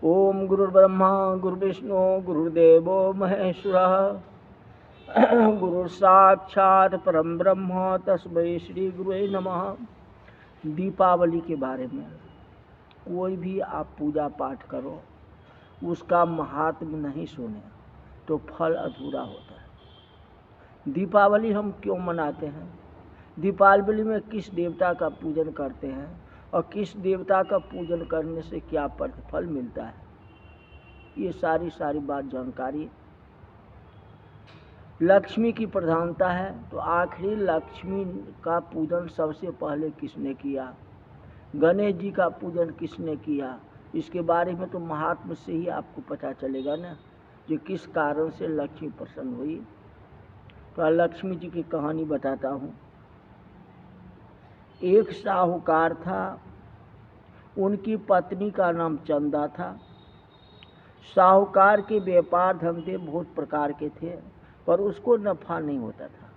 ओम गुरुर्ब्रह्मा गुरुर्विष्णु गुरुर्देवो महेश्वरः गुरु साक्षात परम ब्रह्म तस्मै श्री गुरुवे नमः। दीपावली के बारे में कोई भी आप पूजा पाठ करो, उसका महात्म नहीं सुने तो फल अधूरा होता है। दीपावली हम क्यों मनाते हैं, दीपावली में किस देवता का पूजन करते हैं और किस देवता का पूजन करने से क्या प्रतिफल मिलता है, ये सारी बात जानकारी। लक्ष्मी की प्रधानता है, तो आखिरी लक्ष्मी का पूजन सबसे पहले किसने किया, गणेश जी का पूजन किसने किया, इसके बारे में तो महात्मा से ही आपको पता चलेगा ना, कि किस कारण से लक्ष्मी प्रसन्न हुई। तो लक्ष्मी जी की कहानी बताता हूँ। एक साहूकार था, उनकी पत्नी का नाम चंदा था। साहूकार के व्यापार धंधे बहुत प्रकार के थे, पर उसको नफा नहीं होता था,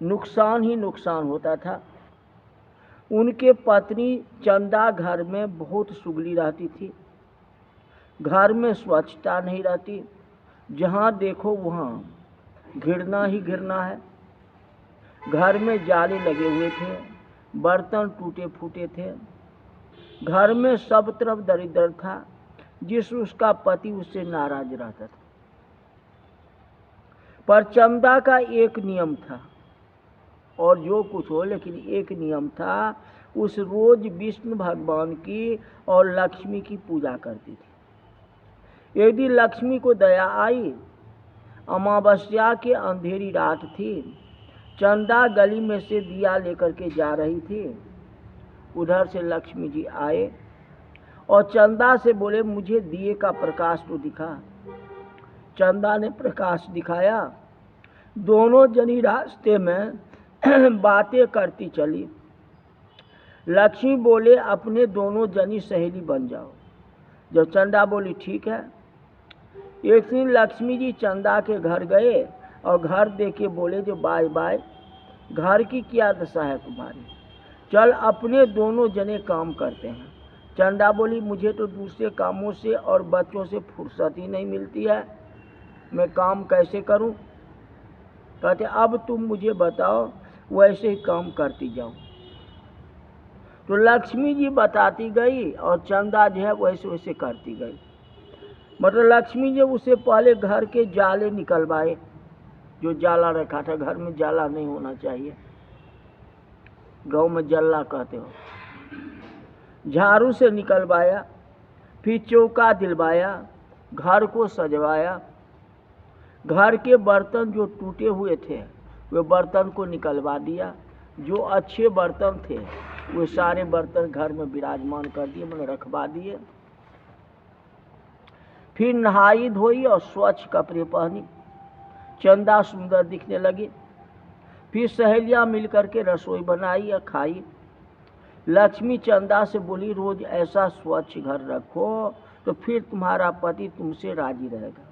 नुकसान ही नुकसान होता था। उनके पत्नी चंदा घर में बहुत सुगली रहती थी, घर में स्वच्छता नहीं रहती, जहाँ देखो वहाँ घिरना ही घिरना है। घर में जाले लगे हुए थे, बर्तन टूटे फूटे थे, घर में सब तरफ दरिद्र था, जिस उसका पति उससे नाराज रहता था। पर चंदा का एक नियम था, और जो कुछ हो लेकिन एक नियम था, उस रोज विष्णु भगवान की और लक्ष्मी की पूजा करती थी। एक दिन लक्ष्मी को दया आई, अमावस्या की अंधेरी रात थी, चंदा गली में से दिया लेकर के जा रही थी। उधर से लक्ष्मी जी आए और चंदा से बोले, मुझे दिए का प्रकाश तो दिखा। चंदा ने प्रकाश दिखाया, दोनों जनी रास्ते में बातें करती चली। लक्ष्मी बोले, अपने दोनों जनी सहेली बन जाओ। जब चंदा बोली ठीक है। एक दिन लक्ष्मी जी चंदा के घर गए और घर देखे बोले, जो बाय बाय, घर की क्या दशा है तुम्हारी, चल अपने दोनों जने काम करते हैं। चंदा बोली, मुझे तो दूसरे कामों से और बच्चों से फुर्सत ही नहीं मिलती है, मैं काम कैसे करूं। कहते अब तुम मुझे बताओ, वैसे ही काम करती जाओ। तो लक्ष्मी जी बताती गई और चंदा जो है वैसे वैसे करती गई। मतलब लक्ष्मी जी उससे पहले घर के जाले निकलवाए, जो जाला रखा था, घर में जाला नहीं होना चाहिए, गांव में जल्ला कहते हो, झाड़ू से निकलवाया, फिर चौका दिलवाया, घर को सजवाया, घर के बर्तन जो टूटे हुए थे वे बर्तन को निकलवा दिया, जो अच्छे बर्तन थे वे सारे बर्तन घर में विराजमान कर दिए, मैंने रखवा दिए। फिर नहाई धोई और स्वच्छ कपड़े पहनी, चंदा सुंदर दिखने लगी। फिर सहेलियां मिलकर के रसोई बनाई और खाई। लक्ष्मी चंदा से बोली, रोज ऐसा स्वच्छ घर रखो तो फिर तुम्हारा पति तुमसे राजी रहेगा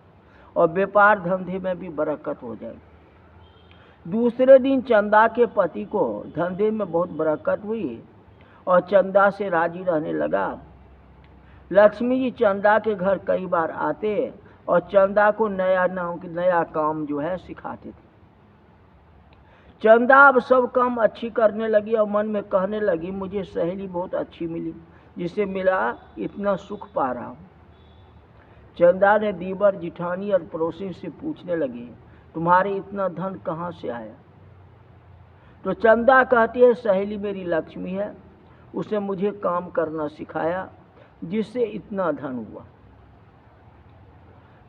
और व्यापार धंधे में भी बरकत हो जाएगी। दूसरे दिन चंदा के पति को धंधे में बहुत बरकत हुई और चंदा से राजी रहने लगा। लक्ष्मी जी चंदा के घर कई बार आते और चंदा को नया काम जो है सिखाते थे। चंदा अब सब काम अच्छी करने लगी और मन में कहने लगी, मुझे सहेली बहुत अच्छी मिली, जिसे मिला इतना सुख पा रहा हूँ। चंदा ने दीवर जिठानी और पड़ोसी से पूछने लगी, तुम्हारे इतना धन कहाँ से आया। तो चंदा कहती है, सहेली मेरी लक्ष्मी है, उसने मुझे काम करना सिखाया, जिससे इतना धन हुआ।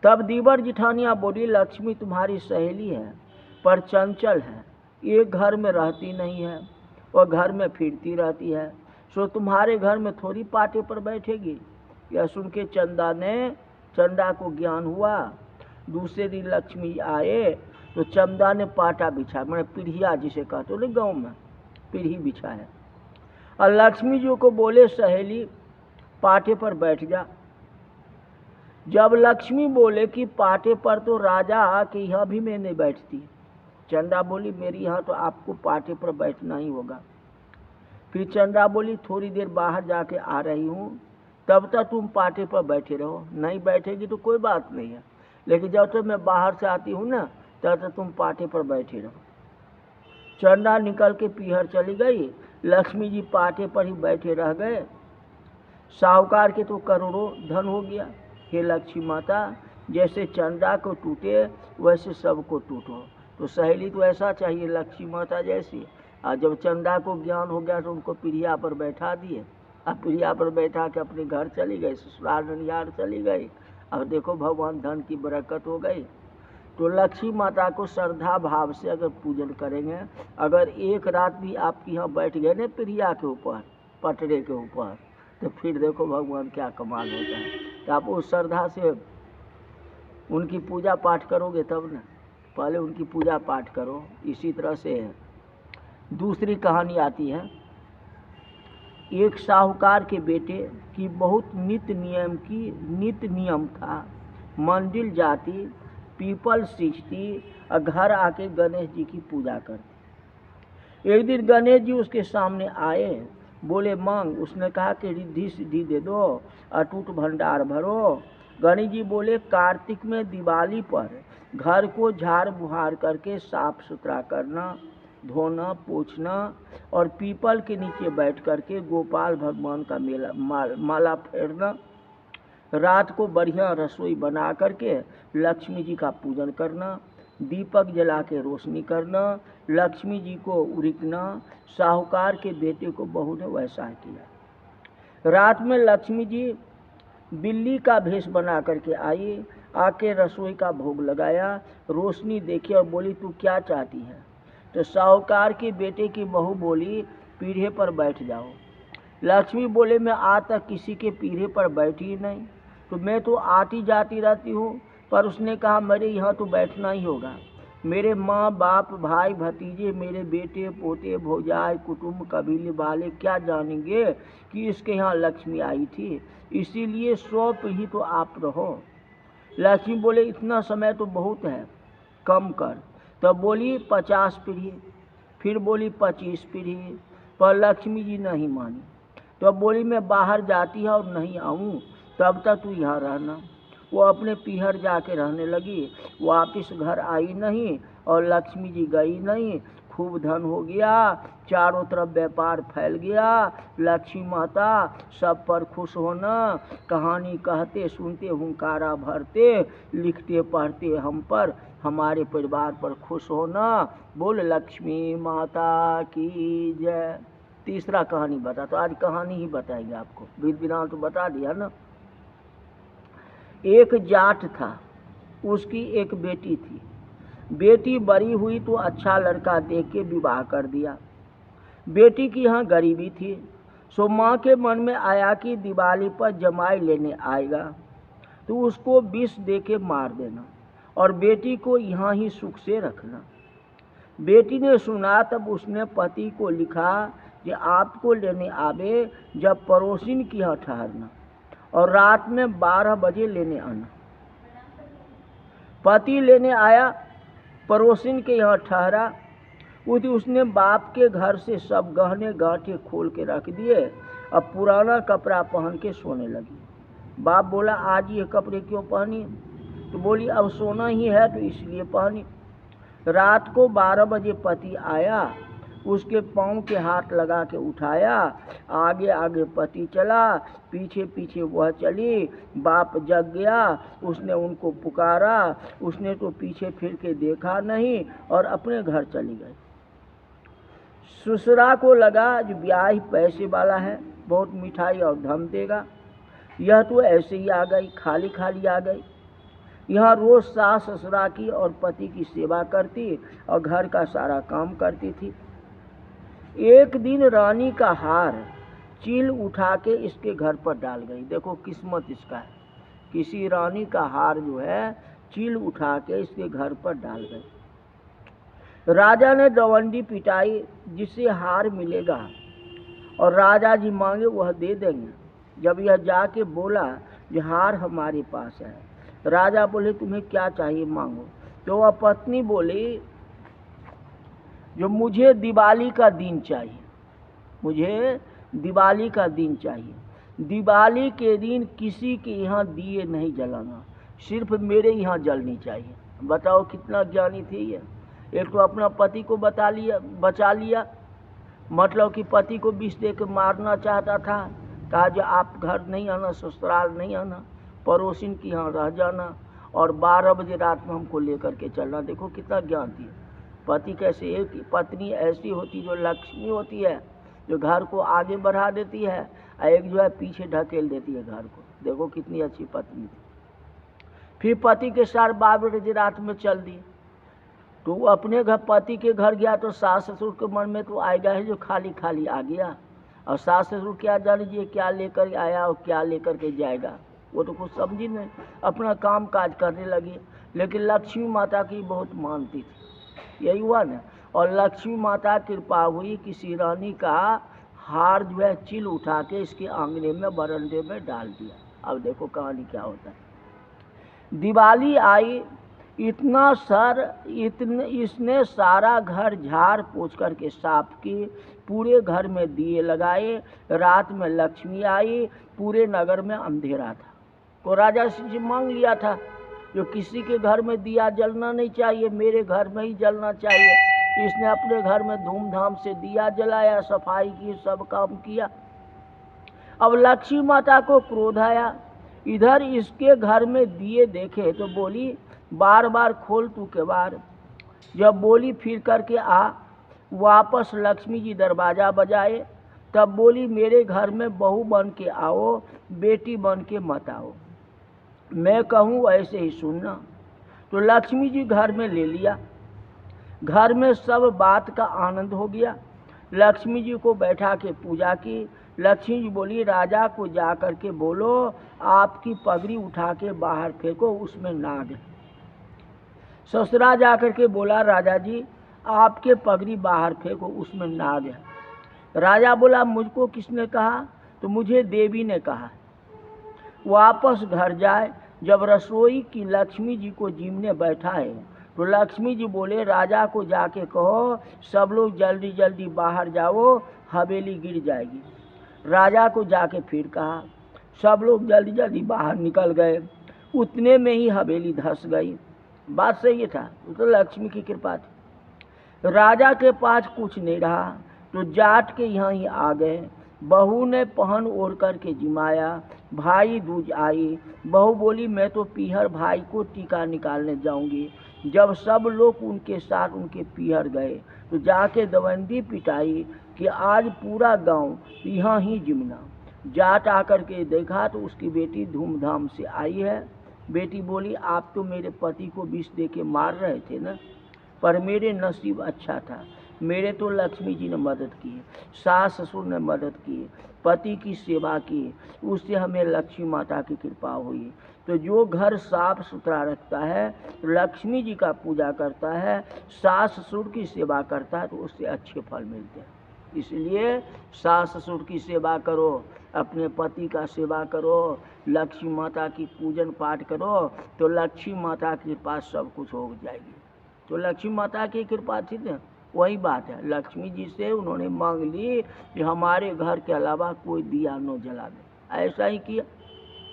तब दीवर जिठानिया बोली, लक्ष्मी तुम्हारी सहेली है पर चंचल है, एक घर में रहती नहीं है और घर में फिरती रहती है, सो तुम्हारे घर में थोड़ी पाटे पर बैठेगी। यह सुन के चंदा को ज्ञान हुआ। दूसरे दिन लक्ष्मी आए तो चंदा ने पाटा बिछा, मैंने पीढ़िया जिसे कहते हो गाँव में, पीढ़ी बिछा है, और लक्ष्मी जी को बोले, सहेली पाटे पर बैठ जा। जब लक्ष्मी बोले कि पाटे पर तो राजा के यहाँ भी मैं नहीं बैठती, चंदा बोली, मेरी यहाँ तो आपको पाटे पर बैठना ही होगा। फिर चंदा बोली, थोड़ी देर बाहर जाके आ रही हूँ, तब तक तुम पाटे पर बैठे रहो, नहीं बैठेगी तो कोई बात नहीं है, लेकिन जब तक मैं बाहर से आती हूँ ना तब तक तुम पाटे पर बैठे रहो। चंदा निकल के पीहर चली गई, लक्ष्मी जी पाटे पर ही बैठे रह गए। साहूकार के तो करोड़ों धन हो गया। हे लक्ष्मी माता, जैसे चंदा को टूटे वैसे सबको टूटो। तो सहेली तो ऐसा चाहिए लक्ष्मी माता जैसी। और जब चंदा को ज्ञान हो गया तो उनको पीढ़िया पर बैठा दिए। अब पीढ़िया पर बैठा के अपने घर चली गई, ससुराल ननिहार चली गई। अब देखो भगवान धन की बरकत हो गई। तो लक्ष्मी माता को श्रद्धा भाव से अगर पूजन करेंगे, अगर एक रात भी आपके यहाँ बैठ गए ना पीढ़िया के ऊपर, पटरे के ऊपर, तो फिर देखो भगवान क्या कमाल होता है। तो आप उस श्रद्धा से उनकी पूजा पाठ करोगे तब ना, पहले उनकी पूजा पाठ करो। इसी तरह से दूसरी कहानी आती है। एक साहूकार के बेटे की बहुत नित्य नियम था। मंदिर जाती, पीपल सींचती और घर आके गणेश जी की पूजा करती। एक दिन गणेश जी उसके सामने आए, बोले मांग। उसने कहा कि रिद्धि सिद्धि दे दो, अटूट भंडार भरो। गणेश जी बोले कार्तिक में दिवाली पर घर को झाड़ बुहार करके साफ सुथरा करना, धोना पोछना और पीपल के नीचे बैठ करके गोपाल भगवान का माला फेरना, रात को बढ़िया रसोई बना करके लक्ष्मी जी का पूजन करना, दीपक जला के रोशनी करना, लक्ष्मी जी को उड़ीकना। साहूकार के बेटे को बहू ने वैसा किया। रात में लक्ष्मी जी बिल्ली का भेष बना करके आई, आके रसोई का भोग लगाया, रोशनी देखी और बोली तू क्या चाहती है। तो साहूकार के बेटे की बहू बोली पीढ़े पर बैठ जाओ। लक्ष्मी बोले मैं आज तक किसी के पीढ़े पर बैठी ही नहीं, तो मैं तो आती जाती रहती हूँ। पर उसने कहा मेरे यहाँ तो बैठना ही होगा। मेरे माँ बाप भाई भतीजे, मेरे बेटे पोते भौजाई कुटुंब कबीले वाले क्या जानेंगे कि इसके यहाँ लक्ष्मी आई थी, इसीलिए 100 पीढ़ी तो आप रहो। लक्ष्मी बोले इतना समय तो बहुत है, कम कर। तब बोली 50 पीढ़ी, फिर बोली 25 पीढ़ी, पर लक्ष्मी जी नहीं मानी। तब बोली मैं बाहर जाती है और नहीं आऊँ, तब तक तू यहाँ रहना। वो अपने पीहर जाके रहने लगी, वापिस घर आई नहीं और लक्ष्मी जी गई नहीं। खूब धन हो गया, चारों तरफ व्यापार फैल गया। लक्ष्मी माता सब पर खुश होना, कहानी कहते सुनते हुंकारा भरते, लिखते पढ़ते हम पर, हमारे परिवार पर खुश होना। बोल लक्ष्मी माता की जय। तीसरा कहानी बता, तो आज कहानी ही बताएंगे आपको, विधि विधान तो बता दिया ना। एक जाट था, उसकी एक बेटी थी। बेटी बड़ी हुई तो अच्छा लड़का देख के विवाह कर दिया। बेटी की यहाँ गरीबी थी, सो माँ के मन में आया कि दिवाली पर जमाई लेने आएगा तो उसको विष दे के मार देना और बेटी को यहाँ ही सुख से रखना। बेटी ने सुना, तब उसने पति को लिखा कि आपको लेने आवे जब पड़ोसिन की यहाँ ठहरना और रात में 12 बजे लेने आना। पति लेने आया, पड़ोसिन के यहाँ ठहरा। उसने बाप के घर से सब गहने गांठे खोल के रख दिए। अब पुराना कपड़ा पहन के सोने लगी। बाप बोला आज ये कपड़े क्यों पहनी, तो बोली अब सोना ही है तो इसलिए पहनी। रात को 12 बजे पति आया, उसके पाँव के हाथ लगा के उठाया, आगे आगे पति चला, पीछे पीछे वह चली। बाप जग गया, उसने उनको पुकारा, उसने तो पीछे फिर के देखा नहीं और अपने घर चली गई। ससुरा को लगा जो ब्याह पैसे वाला है, बहुत मिठाई और धन देगा, यह तो ऐसे ही आ गई, खाली खाली आ गई। यहाँ रोज सास ससुरा की और पति की सेवा करती और घर का सारा काम करती थी। एक दिन रानी का हार चील उठा के इसके घर पर डाल गई। देखो किस्मत इसका है, किसी रानी का हार जो है चील उठा के इसके घर पर डाल गई। राजा ने दवंडी पिटाई, जिससे हार मिलेगा और राजा जी मांगे वह दे देंगे। जब यह जाके बोला जो हार हमारे पास है, राजा बोले तुम्हें क्या चाहिए मांगो। तो वह पत्नी बोली जो मुझे दिवाली का दिन चाहिए, मुझे दिवाली का दिन चाहिए। दिवाली के दिन किसी के यहाँ दिए नहीं जलाना, सिर्फ मेरे यहाँ जलनी चाहिए। बताओ कितना ज्ञानी थे ये। एक तो अपना पति को बचा लिया, मतलब कि पति को विष दे के मारना चाहता था। कहा जो आप घर नहीं आना, ससुराल नहीं आना, पड़ोसिन के यहाँ रह जाना और 12 बजे रात में हमको लेकर के चलना। देखो कितना ज्ञान थी। पति कैसे, एक पत्नी ऐसी होती जो लक्ष्मी होती है, जो घर को आगे बढ़ा देती है, और एक जो है पीछे ढकेल देती है घर को। देखो कितनी अच्छी पत्नी थी। फिर पति के साथ 12 बजे रात में चल दी, तो वो अपने घर पति के घर गया तो सास ससुर के मन में तो आएगा है जो खाली खाली आ गया, और सास ससुर क्या जान लीजिए क्या लेकर आया और क्या लेकर के जाएगा, वो तो कुछ समझी नहीं, अपना काम काज करने लगी। लेकिन लक्ष्मी माता की बहुत मानती थी, यही हुआ ना। और लक्ष्मी माता कृपा हुई, किसी रानी का हार जो है चिल उठा के इसके आंगने में बरंडे में डाल दिया। अब देखो कहानी क्या होता है। दिवाली आई, इसने सारा घर झाड़ पोंछ करके साफ की, पूरे घर में दिए लगाए। रात में लक्ष्मी आई, पूरे नगर में अंधेरा था। तो राजा से मांग लिया था जो किसी के घर में दिया जलना नहीं चाहिए, मेरे घर में ही जलना चाहिए। इसने अपने घर में धूमधाम से दिया जलाया, सफाई की, सब काम किया। अब लक्ष्मी माता को क्रोध आया, इधर इसके घर में दिए देखे तो बोली बार बार खोल तू केवाड़। जब बोली फिर करके आ, वापस लक्ष्मी जी दरवाज़ा बजाए, तब बोली मेरे घर में बहू बन के आओ, बेटी बन के मत आओ, मैं कहूँ ऐसे ही सुनना। तो लक्ष्मी जी घर में ले लिया। घर में सब बात का आनंद हो गया। लक्ष्मी जी को बैठा के पूजा की। लक्ष्मी जी बोली राजा को जा कर के बोलो आपकी पगड़ी उठा के बाहर फेंको, उसमें नाग है। ससुरा जा कर के बोला राजा जी आपके पगड़ी बाहर फेंको, उसमें नाग है। राजा बोला मुझको किसने कहा? तो मुझे देवी ने कहा। वापस घर जाए, जब रसोई की लक्ष्मी जी को जीमने बैठा है तो लक्ष्मी जी बोले राजा को जाके कहो सब लोग जल्दी जल्दी बाहर जाओ, हवेली गिर जाएगी। राजा को जाके फिर कहा, सब लोग जल्दी जल्दी बाहर निकल गए। उतने में ही हवेली धंस गई। बात सही था, तो लक्ष्मी की कृपा थी। राजा के पास कुछ नहीं रहा तो जाट के यहाँ ही आ गए। बहू ने पहन ओढ़ कर के जिमाया। भाई दूज आई। बहू बोली मैं तो पीहर भाई को टीका निकालने जाऊंगी। जब सब लोग उनके साथ उनके पीहर गए तो जाके दवंदी पिटाई कि आज पूरा गांव यहाँ ही जिमना। जाट आकर के देखा तो उसकी बेटी धूमधाम से आई है। बेटी बोली आप तो मेरे पति को विष दे के मार रहे थे ना, पर मेरे नसीब अच्छा था, मेरे तो लक्ष्मी जी ने मदद की, सास ससुर ने मदद की, पति की सेवा की, उससे हमें लक्ष्मी माता की कृपा हुई। तो जो घर साफ सुथरा रखता है, लक्ष्मी जी का पूजा करता है, सास ससुर की सेवा करता है, तो उससे अच्छे फल मिलते हैं। इसलिए सास ससुर की सेवा करो, अपने पति का सेवा करो, लक्ष्मी माता की पूजन पाठ करो, तो लक्ष्मी माता के पास सब कुछ हो जाएगी। तो लक्ष्मी माता की कृपा थी ना, वही बात है। लक्ष्मी जी से उन्होंने मांग ली कि हमारे घर के अलावा कोई दिया न जला दे। ऐसा ही किया,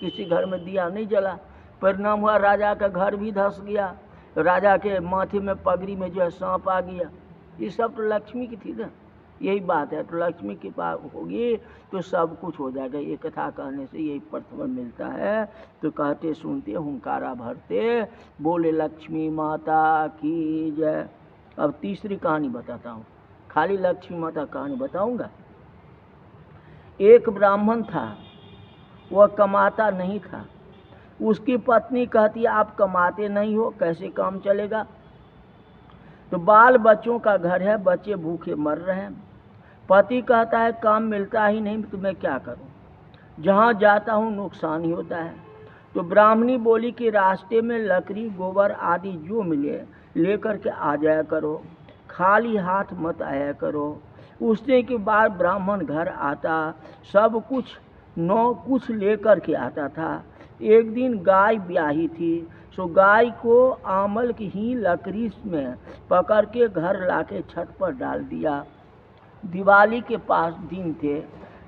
किसी घर में दिया नहीं जला। परिणाम हुआ राजा का घर भी धंस गया, राजा के माथे में पगड़ी में जो है सांप आ गया। ये सब तो लक्ष्मी की थी ना, यही बात है। तो लक्ष्मी की कृपा होगी तो सब कुछ हो जाएगा। ये कथा कहने से यही प्रतिफल मिलता है। तो कहते सुनते हुंकारा भरते बोले लक्ष्मी माता की जय। अब तीसरी कहानी बताता हूँ, खाली लक्ष्मी माता कहानी बताऊंगा। एक ब्राह्मण था, वह कमाता नहीं था। उसकी पत्नी कहती आप कमाते नहीं हो, कैसे काम चलेगा? तो बाल बच्चों का घर है, बच्चे भूखे मर रहे हैं। पति कहता है काम मिलता ही नहीं तो मैं क्या करूं, जहां जाता हूं नुकसान ही होता है। तो ब्राह्मणी बोली कि रास्ते में लकड़ी गोबर आदि जो मिले लेकर के आ जाया करो, खाली हाथ मत आया करो। उसने के बाद ब्राह्मण घर आता, सब कुछ कुछ लेकर के आता था। एक दिन गाय ब्याही थी, सो गाय को आमल की ही लकड़ी में पकड़ के घर लाके छत पर डाल दिया। दिवाली के पास दिन थे,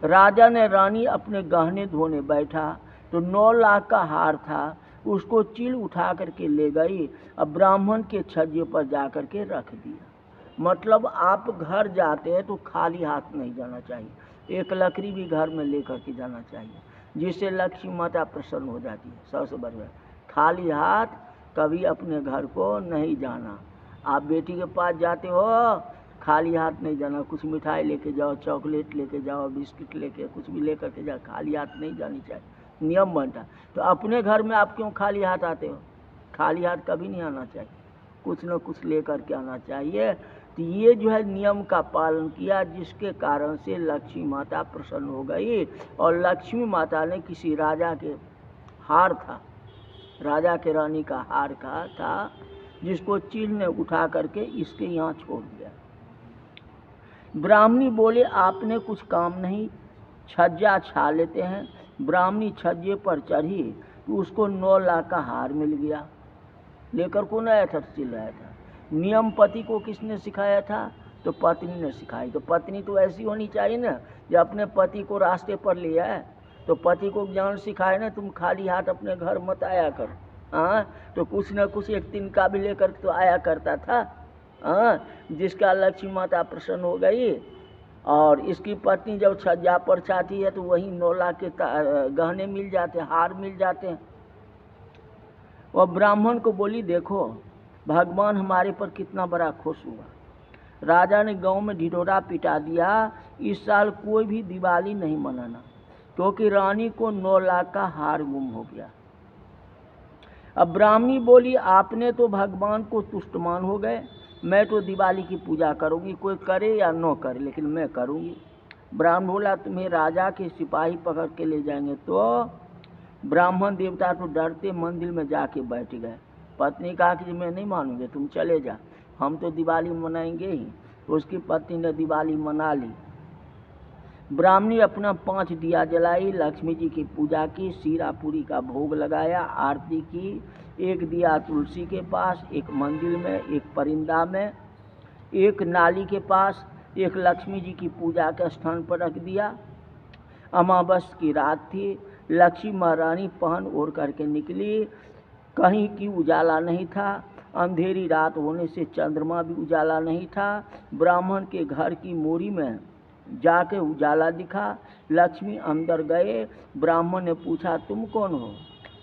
राजा ने रानी अपने गहने धोने बैठा तो 9 लाख का हार था, उसको चील उठा करके ले गई, अब ब्राह्मण के छज्जे पर जा करके रख दिया। मतलब आप घर जाते हैं तो खाली हाथ नहीं जाना चाहिए, एक लकड़ी भी घर में लेकर के जाना चाहिए, जिससे लक्ष्मी माता प्रसन्न हो जाती है। सबसे बढ़िया खाली हाथ कभी अपने घर को नहीं जाना। आप बेटी के पास जाते हो खाली हाथ नहीं जाना, कुछ मिठाई लेके जाओ, चॉकलेट लेके जाओ, बिस्किट लेके कुछ भी लेकर के जाओ, खाली हाथ नहीं जानी चाहिए, नियम बनता। तो अपने घर में आप क्यों खाली हाथ आते हो? खाली हाथ कभी नहीं आना चाहिए, कुछ न कुछ लेकर के आना चाहिए। तो ये जो है नियम का पालन किया, जिसके कारण से लक्ष्मी माता प्रसन्न हो गई। और लक्ष्मी माता ने किसी राजा के हार था, राजा के रानी का हार का था, जिसको चील ने उठा करके इसके यहाँ छोड़ दिया। ब्राह्मणी बोले आपने कुछ काम नहीं, छज्जा छा लेते हैं। ब्राह्मणी छज्जे पर चढ़ी तो उसको 9 लाख का हार मिल गया। लेकर कौन आया था? चील आया था। नियम पति को किसने सिखाया था? तो पत्नी ने सिखाई। तो पत्नी तो ऐसी होनी चाहिए ना, जो अपने पति को रास्ते पर ले आए, तो पति को ज्ञान सिखाए ना, तुम खाली हाथ अपने घर मत आया कर। हाँ, तो कुछ न कुछ एक तिनका भी लेकर तो आया करता था। हाँ, जिसका लक्ष्मी माता प्रसन्न हो गई। और इसकी पत्नी जब छज्जा पर चाहती है तो वही 9 लाख के गहने मिल जाते, हार मिल जाते हैं। और ब्राह्मण को बोली देखो भगवान हमारे पर कितना बड़ा खुश हुआ। राजा ने गांव में ढिढोरा पिटा दिया, इस साल कोई भी दिवाली नहीं मनाना, क्योंकि रानी को 9 लाख का हार गुम हो गया। अब ब्राह्मणी बोली आपने तो भगवान को तुष्टमान हो गए, मैं तो दिवाली की पूजा करूंगी, कोई करे या न करे लेकिन मैं करूंगी। ब्राह्मण बोला तुम्हें राजा के सिपाही पकड़ के ले जाएंगे। तो ब्राह्मण देवता तो डरते मंदिर में जाके बैठ गए। पत्नी कहा कि मैं नहीं मानूंगी, तुम चले जा, हम तो दिवाली मनाएंगे ही। तो उसकी पत्नी ने दिवाली मना ली। ब्राह्मणी अपना 5 दिया जलाई, लक्ष्मी जी की पूजा की, सीरा पूरी का भोग लगाया, आरती की। एक दिया तुलसी के पास, एक मंदिर में, एक परिंदा में, एक नाली के पास, एक लक्ष्मी जी की पूजा के स्थान पर रख दिया। अमावस की रात थी, लक्ष्मी महारानी पहन ओढ़ करके निकली, कहीं की उजाला नहीं था, अंधेरी रात होने से चंद्रमा भी उजाला नहीं था। ब्राह्मण के घर की मोरी में जाके उजाला दिखा। लक्ष्मी अंदर गए, ब्राह्मण ने पूछा तुम कौन हो?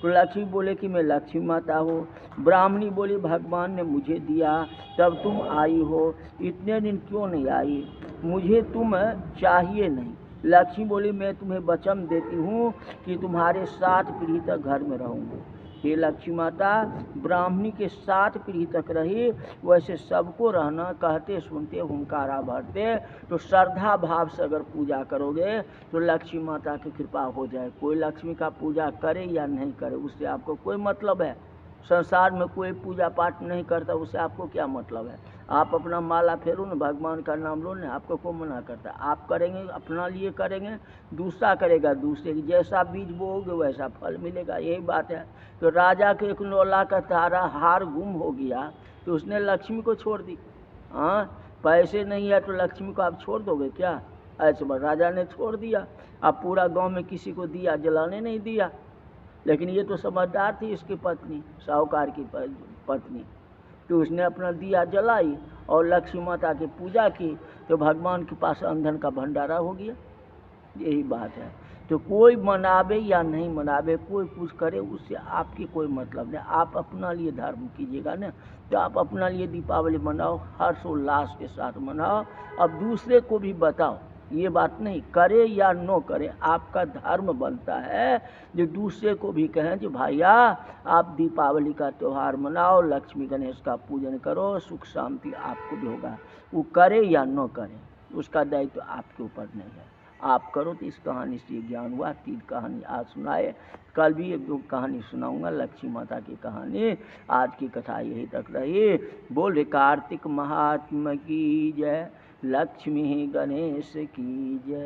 तो लक्ष्मी बोले कि मैं लक्ष्मी माता हूँ। ब्राह्मणी बोली भगवान ने मुझे दिया तब तुम आई हो, इतने दिन क्यों नहीं आई? मुझे तुम चाहिए नहीं। लक्ष्मी बोली मैं तुम्हें वचन देती हूँ कि तुम्हारे 7 पीढ़ी तक घर में रहूँगी। हे लक्ष्मी माता, ब्राह्मणी के 7 पीढ़ी तक रही, वैसे सबको रहना, कहते सुनते हुंकारा भरते। तो श्रद्धा भाव से अगर पूजा करोगे तो लक्ष्मी माता की कृपा हो जाए। कोई लक्ष्मी का पूजा करे या नहीं करे उससे आपको कोई मतलब है? संसार में कोई पूजा पाठ नहीं करता, उससे आपको क्या मतलब है? आप अपना माला फेरो ना, भगवान का नाम लो ना, आपको कौन मना करता? आप करेंगे अपना लिए करेंगे, दूसरा करेगा दूसरे की। जैसा बीज बोओगे वैसा फल मिलेगा, यही बात है। तो राजा के एक 9 लाख का तारा हार गुम हो गया तो उसने लक्ष्मी को छोड़ दी। हाँ, पैसे नहीं है तो लक्ष्मी को आप छोड़ दोगे क्या? ऐसे राजा ने छोड़ दिया। अब पूरा गांव में किसी को दिया जलाने नहीं दिया। लेकिन ये तो समझदार थी इसकी पत्नी, साहूकार की पत्नी, तो उसने अपना दिया जलाई और लक्ष्मी माता की पूजा की, तो भगवान के पास अंधन का भंडारा हो गया। यही बात है। तो कोई मनावे या नहीं मनावे, कोई कुछ करे, उससे आपकी कोई मतलब नहीं। आप अपना लिए धर्म कीजिएगा ना, तो आप अपना लिए दीपावली मनाओ, हर्षोल्लास के साथ मनाओ। अब दूसरे को भी बताओ, ये बात नहीं करे या न करे, आपका धर्म बनता है जो दूसरे को भी कहें कि भैया आप दीपावली का त्यौहार मनाओ, लक्ष्मी गणेश का पूजन करो, सुख शांति आपको भी होगा। वो करे या न करे उसका दायित्व आपके ऊपर नहीं है, आप करो। तो इस कहानी से ज्ञान हुआ। 3 कहानी आज सुनाए, कल भी 1-2 कहानी सुनाऊंगा लक्ष्मी माता की कहानी। आज की कथा यही तक रही। बोल कार्तिक महात्मा की जय, लक्ष्मी गणेश की जय।